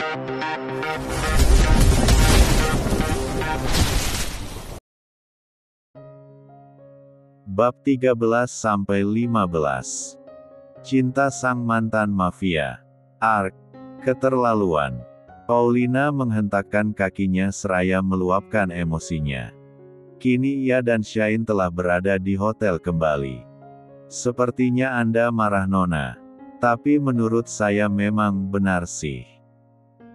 Bab 13-15. Cinta sang mantan mafia. Ark. Keterlaluan. Paulina menghentakkan kakinya seraya meluapkan emosinya. Kini ia dan Shane telah berada di hotel kembali. Sepertinya Anda marah Nona. Tapi menurut saya memang benar sih.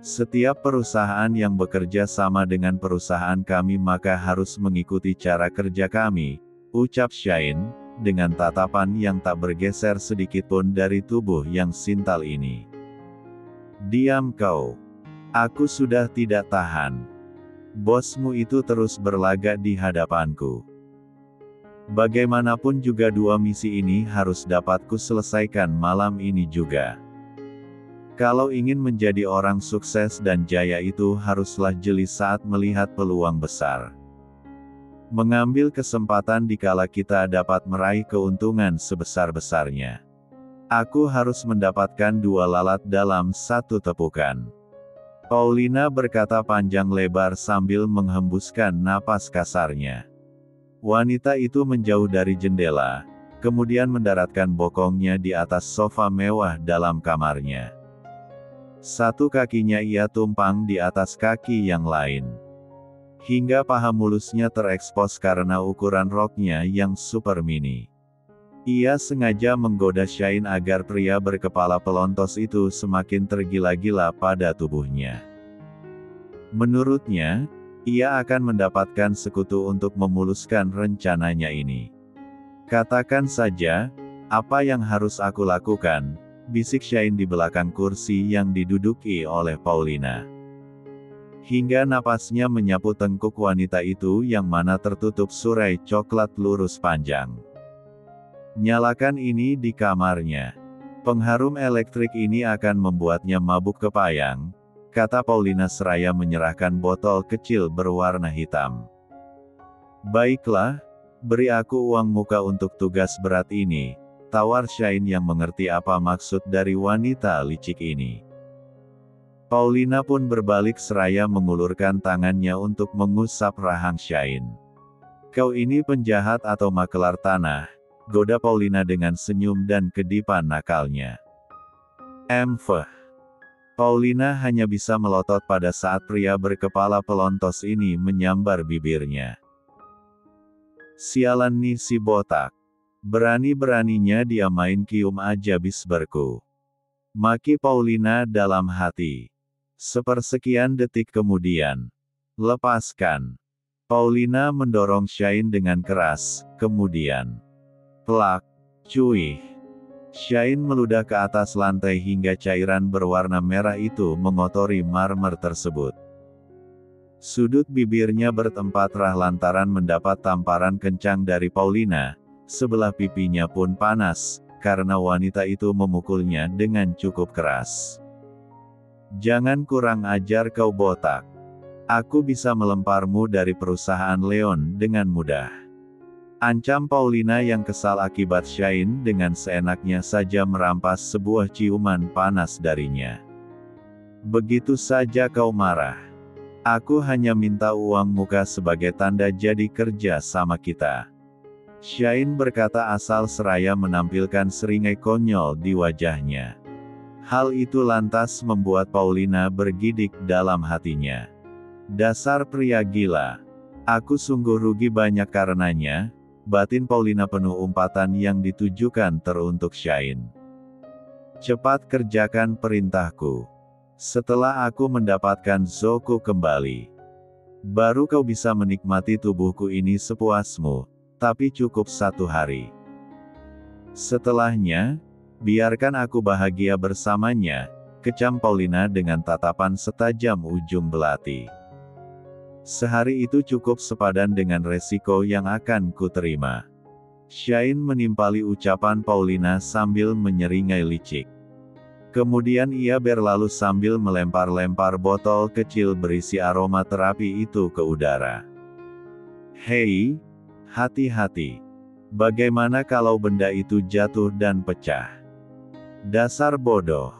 Setiap perusahaan yang bekerja sama dengan perusahaan kami maka harus mengikuti cara kerja kami, ucap Shane, dengan tatapan yang tak bergeser sedikitpun dari tubuh yang sintal ini. Diam kau. Aku sudah tidak tahan. Bosmu itu terus berlagak di hadapanku. Bagaimanapun juga dua misi ini harus dapat ku selesaikan malam ini juga. Kalau ingin menjadi orang sukses dan jaya itu haruslah jeli saat melihat peluang besar. Mengambil kesempatan dikala kita dapat meraih keuntungan sebesar-besarnya. Aku harus mendapatkan dua lalat dalam satu tepukan. Paulina berkata panjang lebar sambil menghembuskan napas kasarnya. Wanita itu menjauh dari jendela, kemudian mendaratkan bokongnya di atas sofa mewah dalam kamarnya. Satu kakinya ia tumpang di atas kaki yang lain. Hingga paha mulusnya terekspos karena ukuran roknya yang super mini. Ia sengaja menggoda Shane agar pria berkepala pelontos itu semakin tergila-gila pada tubuhnya. Menurutnya, ia akan mendapatkan sekutu untuk memuluskan rencananya ini. Katakan saja, apa yang harus aku lakukan, bisik Shane di belakang kursi yang diduduki oleh Paulina. Hingga napasnya menyapu tengkuk wanita itu yang mana tertutup surai coklat lurus panjang. Nyalakan ini di kamarnya. Pengharum elektrik ini akan membuatnya mabuk kepayang, kata Paulina seraya menyerahkan botol kecil berwarna hitam. Baiklah, beri aku uang muka untuk tugas berat ini, tawar Shane yang mengerti apa maksud dari wanita licik ini. Paulina pun berbalik seraya mengulurkan tangannya untuk mengusap rahang Shane. Kau ini penjahat atau makelar tanah, goda Paulina dengan senyum dan kedipan nakalnya. Paulina hanya bisa melotot pada saat pria berkepala pelontos ini menyambar bibirnya. Sialan nih si botak. Berani-beraninya dia main kium aja bisberku. Maki Paulina dalam hati. Sepersekian detik kemudian. Lepaskan. Paulina mendorong Shane dengan keras, kemudian. Plak. Cuih. Shane meludah ke atas lantai hingga cairan berwarna merah itu mengotori marmer tersebut. Sudut bibirnya bertempat rah lantaran mendapat tamparan kencang dari Paulina, sebelah pipinya pun panas, karena wanita itu memukulnya dengan cukup keras. Jangan kurang ajar kau botak. Aku bisa melemparmu dari perusahaan Leon dengan mudah. Ancam Paulina yang kesal akibat Shane dengan seenaknya saja merampas sebuah ciuman panas darinya. Begitu saja kau marah. Aku hanya minta uang muka sebagai tanda jadi kerja sama kita. Shane berkata asal seraya menampilkan seringai konyol di wajahnya. Hal itu lantas membuat Paulina bergidik dalam hatinya. Dasar pria gila. Aku sungguh rugi banyak karenanya. Batin Paulina penuh umpatan yang ditujukan teruntuk Shane. Cepat kerjakan perintahku. Setelah aku mendapatkan Zoku kembali, baru kau bisa menikmati tubuhku ini sepuasmu, tapi cukup 1 hari. Setelahnya, biarkan aku bahagia bersamanya, kecam Paulina dengan tatapan setajam ujung belati. Sehari itu cukup sepadan dengan resiko yang akan kuterima. Shane menimpali ucapan Paulina sambil menyeringai licik. Kemudian ia berlalu sambil melempar-lempar botol kecil berisi aroma terapi itu ke udara. Hei, hati-hati. Bagaimana kalau benda itu jatuh dan pecah? Dasar bodoh.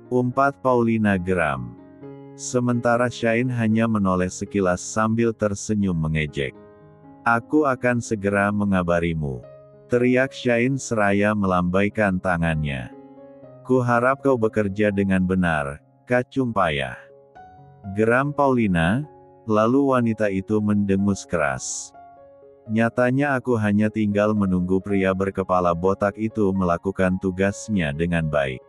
umpat Paulina geram. Sementara Shine hanya menoleh sekilas sambil tersenyum mengejek. Aku akan segera mengabarimu, teriak Shine seraya melambaikan tangannya. Ku harap kau bekerja dengan benar, kacung payah. Geram Paulina, lalu wanita itu mendengus keras. Nyatanya aku hanya tinggal menunggu pria berkepala botak itu melakukan tugasnya dengan baik.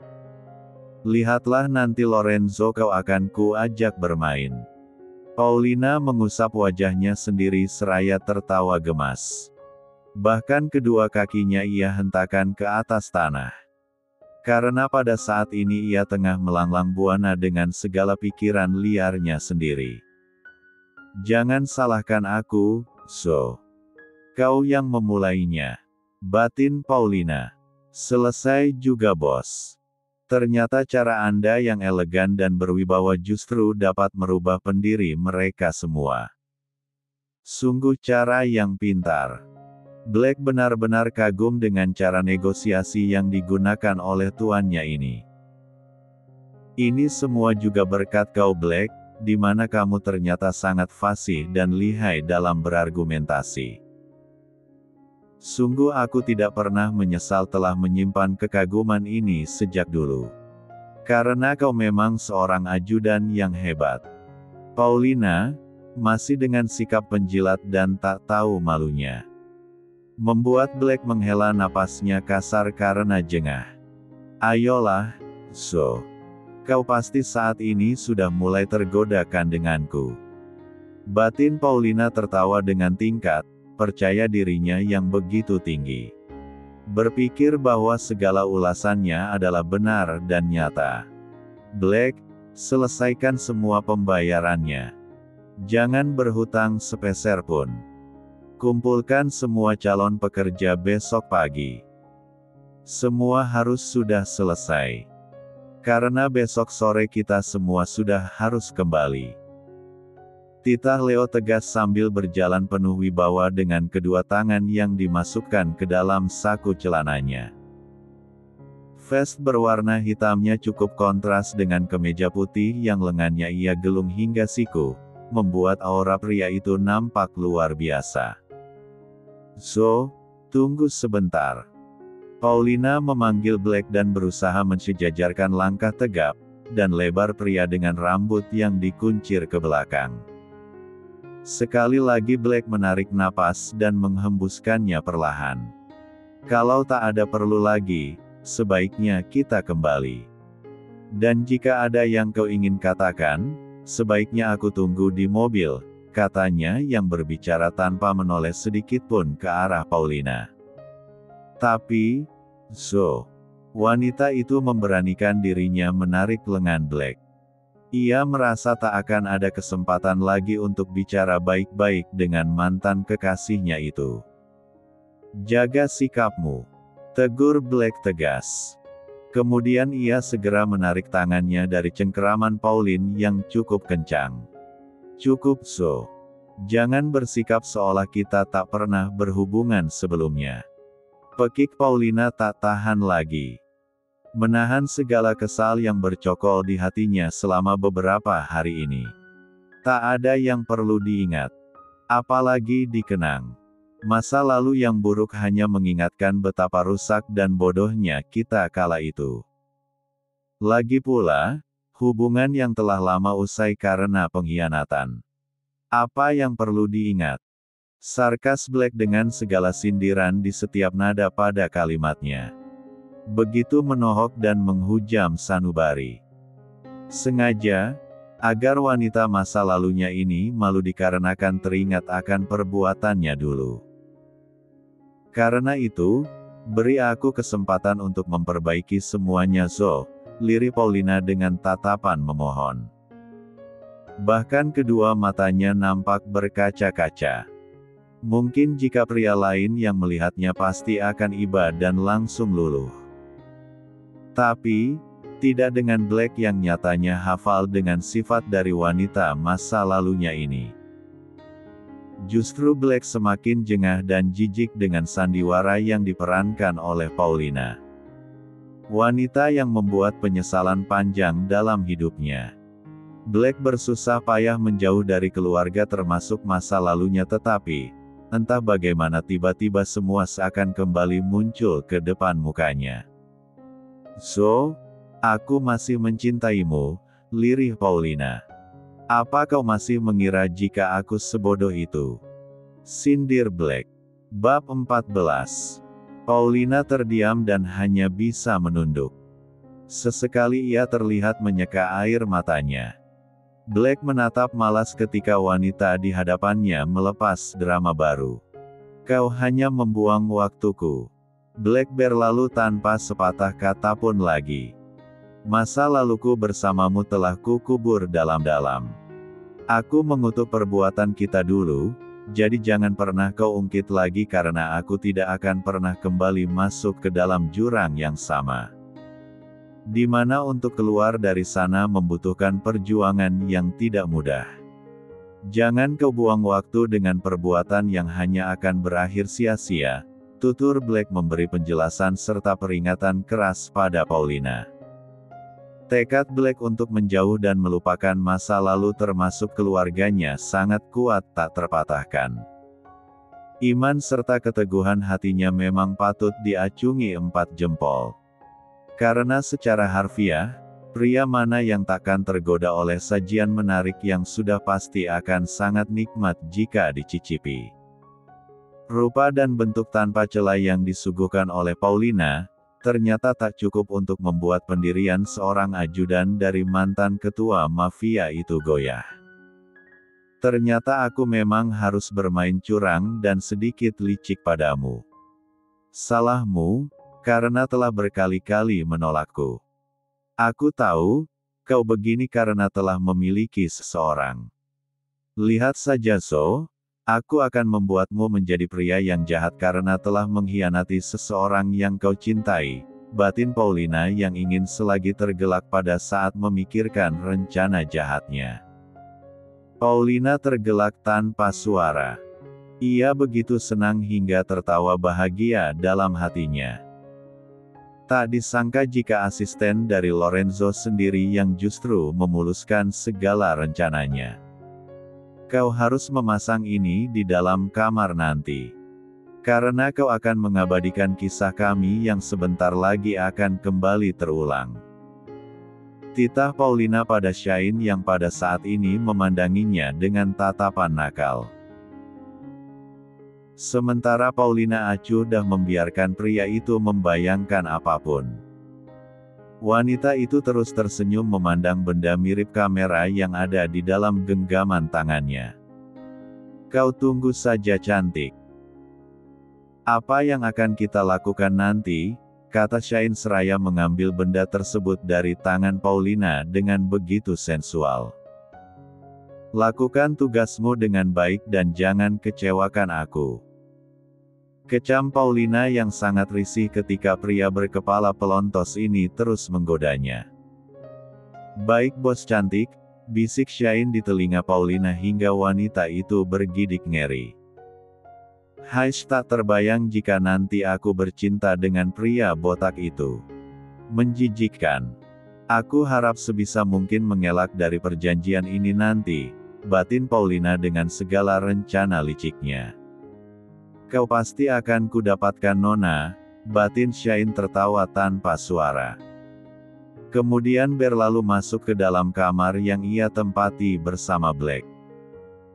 Lihatlah nanti Lorenzo kau akan ku ajak bermain. Paulina mengusap wajahnya sendiri seraya tertawa gemas. Bahkan kedua kakinya ia hentakkan ke atas tanah. Karena pada saat ini ia tengah melanglang buana dengan segala pikiran liarnya sendiri. Jangan salahkan aku, So. Kau yang memulainya. Batin Paulina. Selesai juga bos. Ternyata cara Anda yang elegan dan berwibawa justru dapat merubah pendiri mereka semua. Sungguh cara yang pintar. Black benar-benar kagum dengan cara negosiasi yang digunakan oleh tuannya ini. Ini semua juga berkat kau Black, di mana kamu ternyata sangat fasih dan lihai dalam berargumentasi. Sungguh aku tidak pernah menyesal telah menyimpan kekaguman ini sejak dulu. Karena kau memang seorang ajudan yang hebat. Paulina, masih dengan sikap penjilat dan tak tahu malunya. Membuat Black menghela napasnya kasar karena jengah. Ayolah, So. Kau pasti saat ini sudah mulai tergodakan denganku. Batin Paulina tertawa dengan tingkat percaya dirinya yang begitu tinggi. Berpikir bahwa segala ulasannya adalah benar dan nyata. Black, selesaikan semua pembayarannya. Jangan berhutang sepeser pun. Kumpulkan semua calon pekerja besok pagi. Semua harus sudah selesai. Karena besok sore kita semua sudah harus kembali. Titah Leo tegas sambil berjalan penuh wibawa dengan kedua tangan yang dimasukkan ke dalam saku celananya. Vest berwarna hitamnya cukup kontras dengan kemeja putih yang lengannya ia gelung hingga siku, membuat aura pria itu nampak luar biasa. So, tunggu sebentar. Paulina memanggil Black dan berusaha mensejajarkan langkah tegap dan lebar pria dengan rambut yang dikuncir ke belakang. Sekali lagi Black menarik napas dan menghembuskannya perlahan. Kalau tak ada perlu lagi, sebaiknya kita kembali. Dan jika ada yang kau ingin katakan, sebaiknya aku tunggu di mobil, katanya yang berbicara tanpa menoleh sedikit pun ke arah Paulina. Tapi, So, wanita itu memberanikan dirinya menarik lengan Black. Ia merasa tak akan ada kesempatan lagi untuk bicara baik-baik dengan mantan kekasihnya itu. Jaga sikapmu, tegur Black tegas. Kemudian ia segera menarik tangannya dari cengkeraman Pauline yang cukup kencang. Cukup So. Jangan bersikap seolah kita tak pernah berhubungan sebelumnya. Pekik Paulina tak tahan lagi. Menahan segala kesal yang bercokol di hatinya selama beberapa hari ini. Tak ada yang perlu diingat. Apalagi dikenang. Masa lalu yang buruk hanya mengingatkan betapa rusak dan bodohnya kita kala itu. Lagi pula, hubungan yang telah lama usai karena pengkhianatan. Apa yang perlu diingat? Sarkas Black dengan segala sindiran di setiap nada pada kalimatnya. Begitu menohok dan menghujam sanubari. Sengaja, agar wanita masa lalunya ini malu dikarenakan teringat akan perbuatannya dulu. Karena itu, beri aku kesempatan untuk memperbaiki semuanya So, lirik Paulina dengan tatapan memohon. Bahkan kedua matanya nampak berkaca-kaca. Mungkin jika pria lain yang melihatnya pasti akan iba dan langsung luluh. Tapi, tidak dengan Black yang nyatanya hafal dengan sifat dari wanita masa lalunya ini. Justru Black semakin jengah dan jijik dengan sandiwara yang diperankan oleh Paulina. Wanita yang membuat penyesalan panjang dalam hidupnya. Black bersusah payah menjauh dari keluarga termasuk masa lalunya, tetapi entah bagaimana tiba-tiba semua seakan kembali muncul ke depan mukanya. "So, aku masih mencintaimu," lirih Paulina. "Apa kau masih mengira jika aku sebodoh itu?" sindir Black. Bab 14. Paulina terdiam dan hanya bisa menunduk. Sesekali ia terlihat menyeka air matanya. Black menatap malas ketika wanita di hadapannya melepas drama baru. "Kau hanya membuang waktuku." Black berlalu tanpa sepatah kata pun lagi. "Masa laluku bersamamu telah kukubur dalam-dalam. Aku mengutuk perbuatan kita dulu, jadi jangan pernah kau ungkit lagi karena aku tidak akan pernah kembali masuk ke dalam jurang yang sama. Di mana untuk keluar dari sana membutuhkan perjuangan yang tidak mudah. Jangan kau buang waktu dengan perbuatan yang hanya akan berakhir sia-sia," tutur Black memberi penjelasan serta peringatan keras pada Paulina. Tekad Black untuk menjauh dan melupakan masa lalu termasuk keluarganya sangat kuat tak terpatahkan. Iman serta keteguhan hatinya memang patut diacungi 4 jempol. Karena secara harfiah, pria mana yang takkan tergoda oleh sajian menarik yang sudah pasti akan sangat nikmat jika dicicipi. Rupa dan bentuk tanpa celah yang disuguhkan oleh Paulina, ternyata tak cukup untuk membuat pendirian seorang ajudan dari mantan ketua mafia itu goyah. "Ternyata aku memang harus bermain curang dan sedikit licik padamu. Salahmu, karena telah berkali-kali menolakku. Aku tahu, kau begini karena telah memiliki seseorang. Lihat saja So, aku akan membuatmu menjadi pria yang jahat karena telah mengkhianati seseorang yang kau cintai," batin Paulina yang ingin selagi tergelak pada saat memikirkan rencana jahatnya. Paulina tergelak tanpa suara. Ia begitu senang hingga tertawa bahagia dalam hatinya. Tak disangka jika asisten dari Lorenzo sendiri yang justru memuluskan segala rencananya. "Kau harus memasang ini di dalam kamar nanti. Karena kau akan mengabadikan kisah kami yang sebentar lagi akan kembali terulang." Titah Paulina pada Shane yang pada saat ini memandanginya dengan tatapan nakal. Sementara Paulina acuh dah membiarkan pria itu membayangkan apapun. Wanita itu terus tersenyum memandang benda mirip kamera yang ada di dalam genggaman tangannya. "Kau tunggu saja cantik. Apa yang akan kita lakukan nanti?" kata Shane seraya mengambil benda tersebut dari tangan Paulina dengan begitu sensual. "Lakukan tugasmu dengan baik dan jangan kecewakan aku," kecam Paulina yang sangat risih ketika pria berkepala pelontos ini terus menggodanya. "Baik bos cantik," bisik Shane di telinga Paulina hingga wanita itu bergidik ngeri. Tak terbayang jika nanti aku bercinta dengan pria botak itu. Menjijikkan. Aku harap sebisa mungkin mengelak dari perjanjian ini nanti," batin Paulina dengan segala rencana liciknya. "Kau pasti akan kudapatkan Nona," batin Shane tertawa tanpa suara. Kemudian berlalu masuk ke dalam kamar yang ia tempati bersama Black.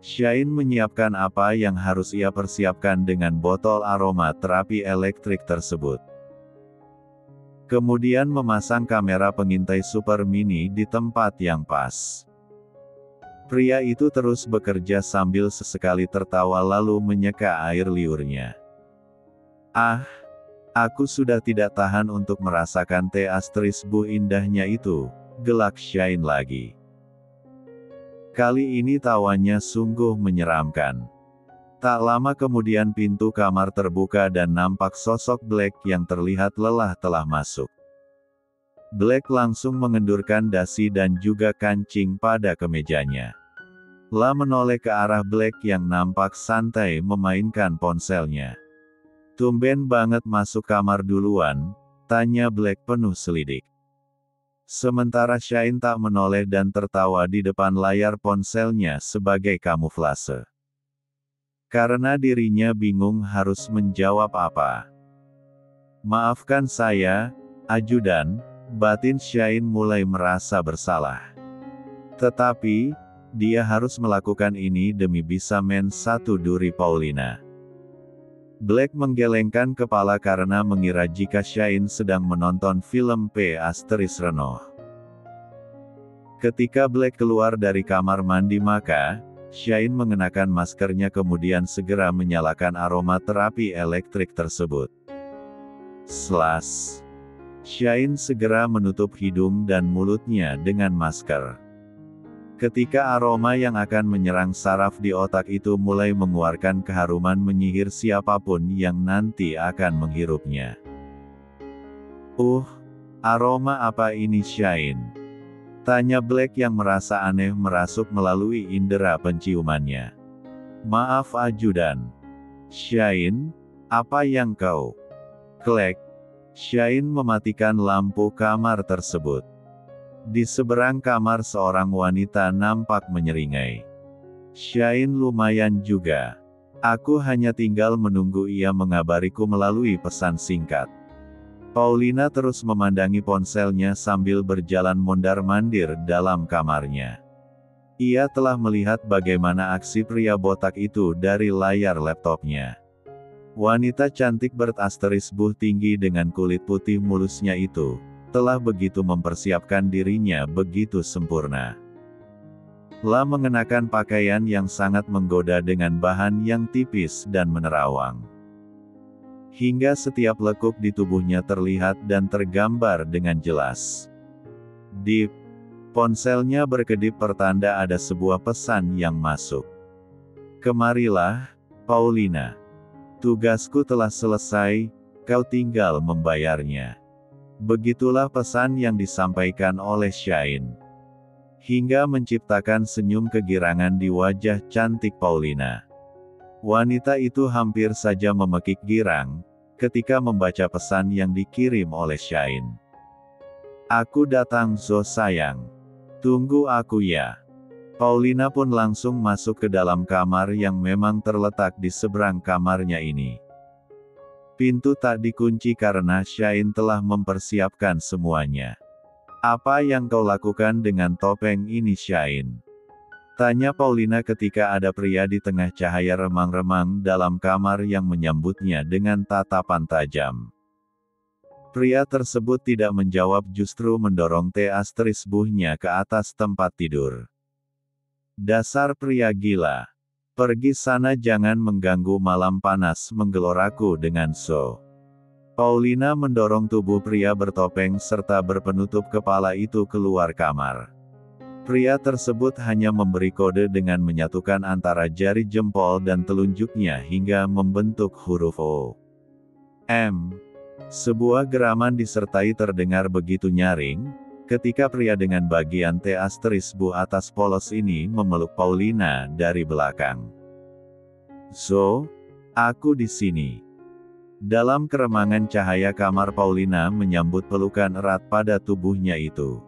Shane menyiapkan apa yang harus ia persiapkan dengan botol aroma terapi elektrik tersebut. Kemudian memasang kamera pengintai super mini di tempat yang pas. Pria itu terus bekerja sambil sesekali tertawa lalu menyeka air liurnya. "Ah, aku sudah tidak tahan untuk merasakan teh Astris Bu indahnya itu," gelak Shane lagi. Kali ini tawanya sungguh menyeramkan. Tak lama kemudian pintu kamar terbuka dan nampak sosok Black yang terlihat lelah telah masuk. Black langsung mengendurkan dasi dan juga kancing pada kemejanya. Menoleh ke arah Black yang nampak santai memainkan ponselnya. "Tumben banget masuk kamar duluan, Tanya Black penuh selidik. Sementara Shine tak menoleh dan tertawa di depan layar ponselnya sebagai kamuflase. Karena dirinya bingung harus menjawab apa. Maafkan saya, ajudan, batin Shine mulai merasa bersalah. Tetapi, dia harus melakukan ini demi bisa men-1 duri Paulina. Black menggelengkan kepala karena mengira jika Shine sedang menonton film P** Renoir. Ketika Black keluar dari kamar mandi maka, Shine mengenakan maskernya kemudian segera menyalakan aromaterapi elektrik tersebut. Slash. Shine segera menutup hidung dan mulutnya dengan masker. Ketika aroma yang akan menyerang saraf di otak itu mulai mengeluarkan keharuman menyihir siapapun yang nanti akan menghirupnya. Aroma apa ini Shine? Tanya Black yang merasa aneh merasuk melalui indera penciumannya. Maaf ajudan. Shine, apa yang kau? Klek. Shine mematikan lampu kamar tersebut. Di seberang kamar seorang wanita nampak menyeringai. Shine lumayan juga. Aku hanya tinggal menunggu ia mengabariku melalui pesan singkat. Paulina terus memandangi ponselnya sambil berjalan mondar-mandir dalam kamarnya. Ia telah melihat bagaimana aksi pria botak itu dari layar laptopnya. Wanita cantik berbuh tinggi dengan kulit putih mulusnya itu telah begitu mempersiapkan dirinya begitu sempurna. Lah mengenakan pakaian yang sangat menggoda dengan bahan yang tipis dan menerawang. Hingga setiap lekuk di tubuhnya terlihat dan tergambar dengan jelas. Di ponselnya berkedip pertanda ada sebuah pesan yang masuk. Kemarilah, Paulina. Tugasku telah selesai, kau tinggal membayarnya. Begitulah pesan yang disampaikan oleh Shine. Hingga menciptakan senyum kegirangan di wajah cantik Paulina. Wanita itu hampir saja memekik girang, ketika membaca pesan yang dikirim oleh Shine. Aku datang Zo sayang. Tunggu aku ya. Paulina pun langsung masuk ke dalam kamar yang memang terletak di seberang kamarnya ini. Pintu tak dikunci karena Shine telah mempersiapkan semuanya. Apa yang kau lakukan dengan topeng ini Shine? Tanya Paulina ketika ada pria di tengah cahaya remang-remang dalam kamar yang menyambutnya dengan tatapan tajam. Pria tersebut tidak menjawab justru mendorong buhnya ke atas tempat tidur. Dasar pria gila. Pergi sana jangan mengganggu malam panas menggeloraku dengan so. Paulina mendorong tubuh pria bertopeng serta berpenutup kepala itu keluar kamar. Pria tersebut hanya memberi kode dengan menyatukan antara jari jempol dan telunjuknya hingga membentuk huruf O. M. Sebuah geraman disertai terdengar begitu nyaring, ketika pria dengan bagian buh atas polos ini memeluk Paulina dari belakang. Zo, aku di sini. Dalam keremangan cahaya kamar Paulina menyambut pelukan erat pada tubuhnya itu.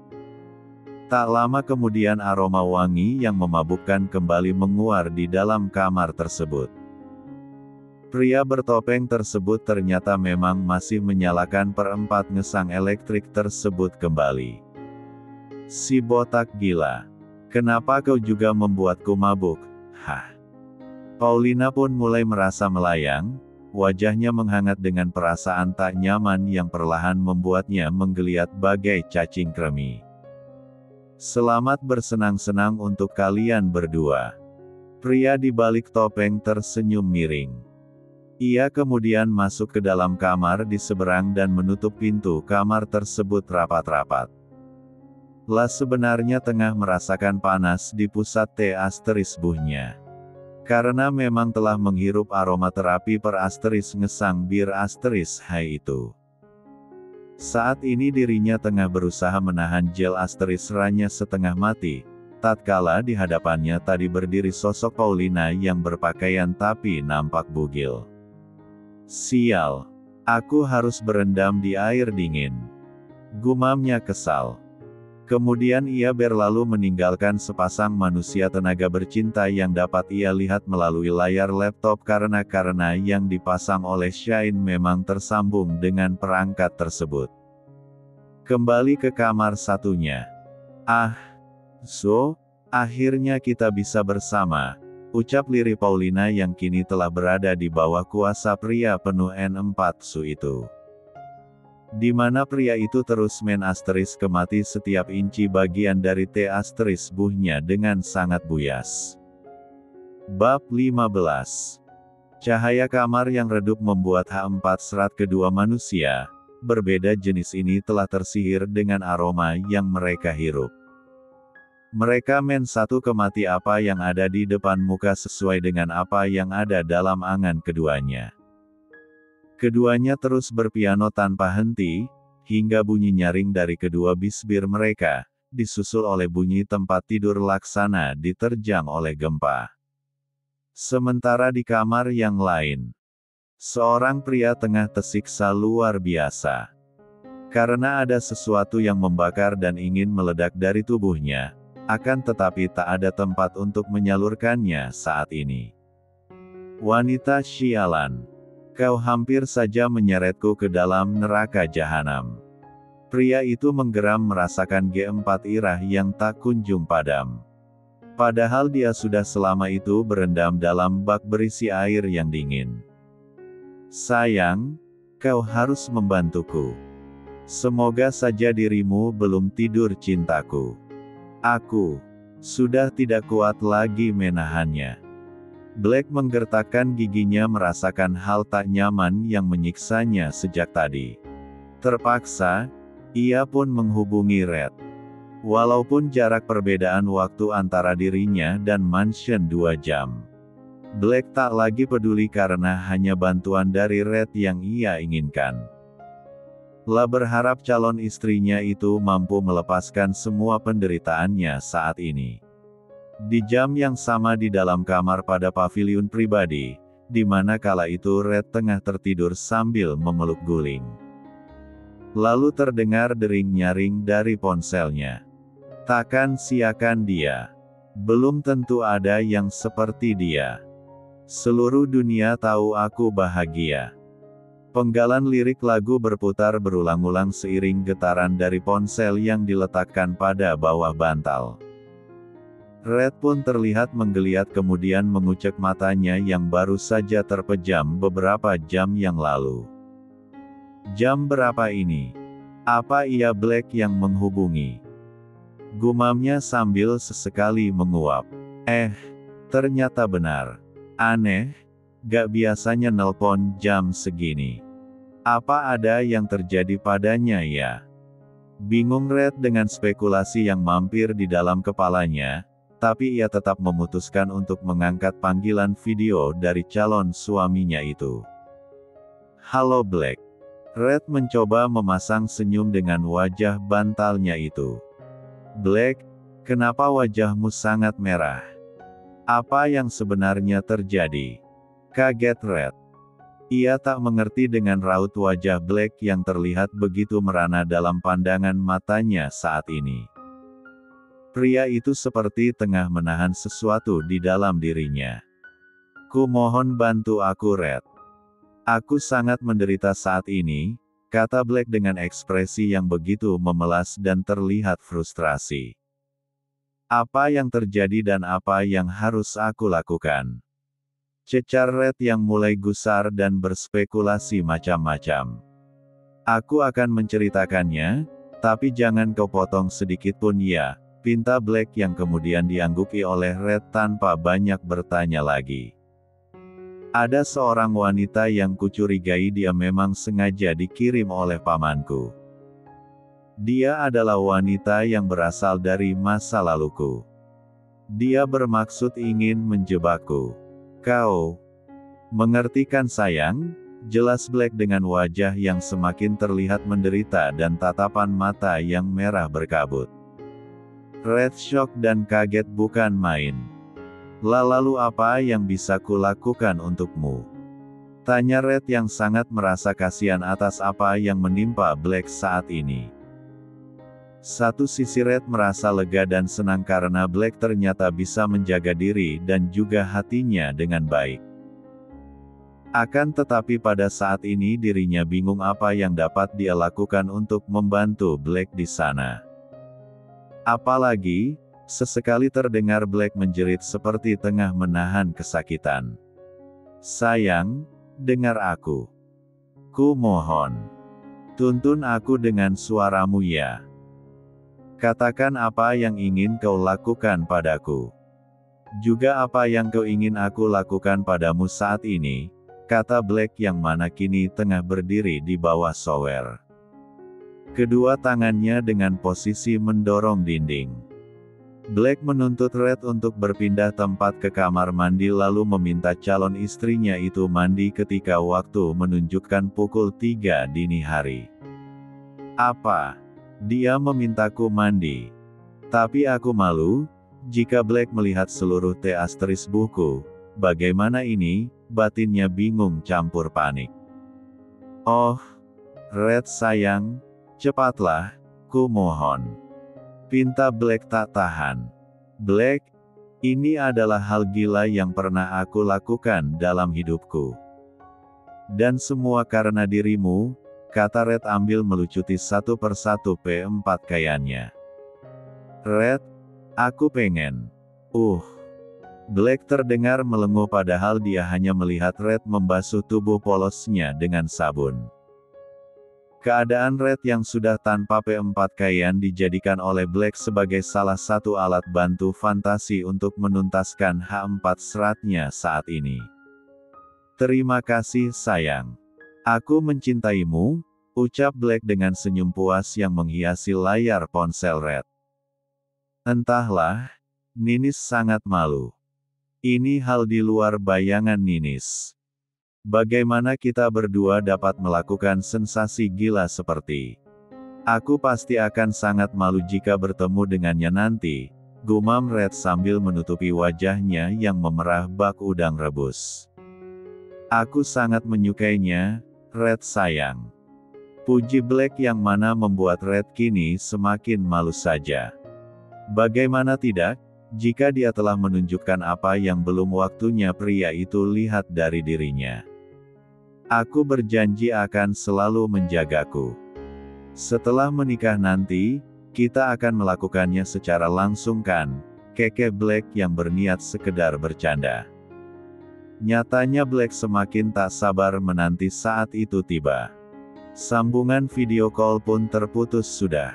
Tak lama kemudian aroma wangi yang memabukkan kembali menguar di dalam kamar tersebut. Pria bertopeng tersebut ternyata memang masih menyalakan perempat ngesang elektrik tersebut kembali. Si botak gila. Kenapa kau juga membuatku mabuk? Hah. Paulina pun mulai merasa melayang, wajahnya menghangat dengan perasaan tak nyaman yang perlahan membuatnya menggeliat bagai cacing kremi. Selamat bersenang-senang untuk kalian berdua. Pria di balik topeng tersenyum miring. Ia kemudian masuk ke dalam kamar di seberang dan menutup pintu kamar tersebut rapat-rapat. Lah sebenarnya tengah merasakan panas di pusat buhnya. Karena memang telah menghirup aromaterapi ngesang bir hai itu. Saat ini dirinya tengah berusaha menahan gel ranya setengah mati, tatkala di hadapannya tadi berdiri sosok Paulina yang berpakaian tapi nampak bugil. Sial. Aku harus berendam di air dingin. Gumamnya kesal. Kemudian ia berlalu meninggalkan sepasang manusia tenaga bercinta yang dapat ia lihat melalui layar laptop karena yang dipasang oleh Shine memang tersambung dengan perangkat tersebut. Kembali ke kamar satunya. Akhirnya kita bisa bersama, ucap lirih Paulina yang kini telah berada di bawah kuasa pria penuh N4 itu. Di mana pria itu terus kemati setiap inci bagian dari buhnya dengan sangat buyas. Bab 15. Cahaya kamar yang redup membuat H4 serat kedua manusia, berbeda jenis ini telah tersihir dengan aroma yang mereka hirup. Mereka kemati apa yang ada di depan muka sesuai dengan apa yang ada dalam angan keduanya. Keduanya terus berpiano tanpa henti, hingga bunyi nyaring dari kedua bisbir mereka, disusul oleh bunyi tempat tidur Laksana diterjang oleh gempa. Sementara di kamar yang lain, seorang pria tengah tersiksa luar biasa. Karena ada sesuatu yang membakar dan ingin meledak dari tubuhnya, akan tetapi tak ada tempat untuk menyalurkannya saat ini. Wanita sialan. Kau hampir saja menyeretku ke dalam neraka jahanam. Pria itu menggeram merasakan G4 irah yang tak kunjung padam. Padahal dia sudah selama itu berendam dalam bak berisi air yang dingin. Sayang, kau harus membantuku. Semoga saja dirimu belum tidur cintaku. Aku sudah tidak kuat lagi menahannya. Black menggertakkan giginya merasakan hal tak nyaman yang menyiksanya sejak tadi. Terpaksa, ia pun menghubungi Red. Walaupun jarak perbedaan waktu antara dirinya dan Mansion 2 jam. Black tak lagi peduli karena hanya bantuan dari Red yang ia inginkan. La berharap calon istrinya itu mampu melepaskan semua penderitaannya saat ini. Di jam yang sama di dalam kamar pada paviliun pribadi, di mana kala itu Red tengah tertidur sambil memeluk guling. Lalu terdengar dering-nyaring dari ponselnya. Takkan siakan dia. Belum tentu ada yang seperti dia. Seluruh dunia tahu aku bahagia. Penggalan lirik lagu berputar berulang-ulang seiring getaran dari ponsel yang diletakkan pada bawah bantal. Red pun terlihat menggeliat kemudian mengucek matanya yang baru saja terpejam beberapa jam yang lalu. Jam berapa ini? Apa ia Black yang menghubungi? Gumamnya sambil sesekali menguap. Ternyata benar. Aneh, gak biasanya nelpon jam segini. Apa ada yang terjadi padanya ya? Bingung Red dengan spekulasi yang mampir di dalam kepalanya. Tapi ia tetap memutuskan untuk mengangkat panggilan video dari calon suaminya itu. Halo Black. Red mencoba memasang senyum dengan wajah bantalnya itu. Black, kenapa wajahmu sangat merah? Apa yang sebenarnya terjadi? Kaget Red. Ia tak mengerti dengan raut wajah Black yang terlihat begitu merana dalam pandangan matanya saat ini. Pria itu seperti tengah menahan sesuatu di dalam dirinya. Ku mohon bantu aku Red. Aku sangat menderita saat ini, kata Black dengan ekspresi yang begitu memelas dan terlihat frustrasi. Apa yang terjadi dan apa yang harus aku lakukan? Cecar Red yang mulai gusar dan berspekulasi macam-macam. Aku akan menceritakannya, tapi jangan kau potong sedikit pun ya. Pinta Black yang kemudian dianggupi oleh Red tanpa banyak bertanya lagi. Ada seorang wanita yang kucurigai dia memang sengaja dikirim oleh pamanku. Dia adalah wanita yang berasal dari masa laluku. Dia bermaksud ingin menjebakku. Kau mengerti kan sayang? Jelas Black dengan wajah yang semakin terlihat menderita dan tatapan mata yang merah berkabut. Red shock dan kaget bukan main. Lalu apa yang bisa kulakukan untukmu? Tanya Red yang sangat merasa kasihan atas apa yang menimpa Black saat ini. Satu sisi Red merasa lega dan senang karena Black ternyata bisa menjaga diri dan juga hatinya dengan baik. Akan tetapi pada saat ini dirinya bingung apa yang dapat dia lakukan untuk membantu Black di sana. Apalagi, sesekali terdengar Black menjerit seperti tengah menahan kesakitan. "Sayang, dengar aku. Ku mohon. Tuntun aku dengan suaramu ya. Katakan apa yang ingin kau lakukan padaku. Juga apa yang kau ingin aku lakukan padamu saat ini," kata Black yang mana kini tengah berdiri di bawah shower. Kedua tangannya dengan posisi mendorong dinding. Black menuntut Red untuk berpindah tempat ke kamar mandi lalu meminta calon istrinya itu mandi ketika waktu menunjukkan pukul 3 dini hari. "Apa? Dia memintaku mandi. Tapi aku malu, jika Black melihat seluruh buku. Bagaimana ini?" batinnya bingung campur panik. "Oh, Red sayang, cepatlah, ku mohon," pinta Black tak tahan. "Black, ini adalah hal gila yang pernah aku lakukan dalam hidupku. Dan semua karena dirimu," kata Red ambil melucuti satu persatu pakaiannya. "Red, aku pengen." Black terdengar melenguh padahal dia hanya melihat Red membasuh tubuh polosnya dengan sabun. Keadaan Red yang sudah tanpa pakaian dijadikan oleh Black sebagai salah satu alat bantu fantasi untuk menuntaskan H4 seratnya saat ini. "Terima kasih sayang. Aku mencintaimu," ucap Black dengan senyum puas yang menghiasi layar ponsel Red. Entahlah, Ninis sangat malu. Ini hal di luar bayangan Ninis. Bagaimana kita berdua dapat melakukan sensasi gila seperti? Aku pasti akan sangat malu jika bertemu dengannya nanti, gumam Red sambil menutupi wajahnya yang memerah bak udang rebus. "Aku sangat menyukainya, Red sayang," puji Black yang mana membuat Red kini semakin malu saja. Bagaimana tidak, jika dia telah menunjukkan apa yang belum waktunya pria itu lihat dari dirinya. "Aku berjanji akan selalu menjagaku. Setelah menikah nanti, kita akan melakukannya secara langsung kan?" kekeh Black yang berniat sekedar bercanda. Nyatanya Black semakin tak sabar menanti saat itu tiba. Sambungan video call pun terputus sudah.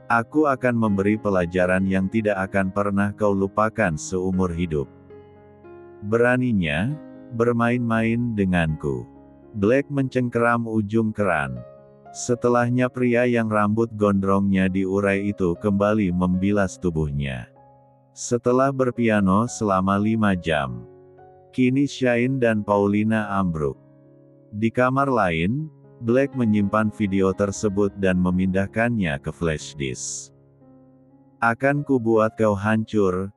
"Aku akan memberi pelajaran yang tidak akan pernah kau lupakan seumur hidup. Beraninya bermain-main denganku." Black mencengkeram ujung keran. Setelahnya pria yang rambut gondrongnya diurai itu kembali membilas tubuhnya. Setelah berpiano selama 5 jam, kini Shine dan Paulina ambruk. Di kamar lain, Black menyimpan video tersebut dan memindahkannya ke flash disk. "Akan kubuat kau hancur,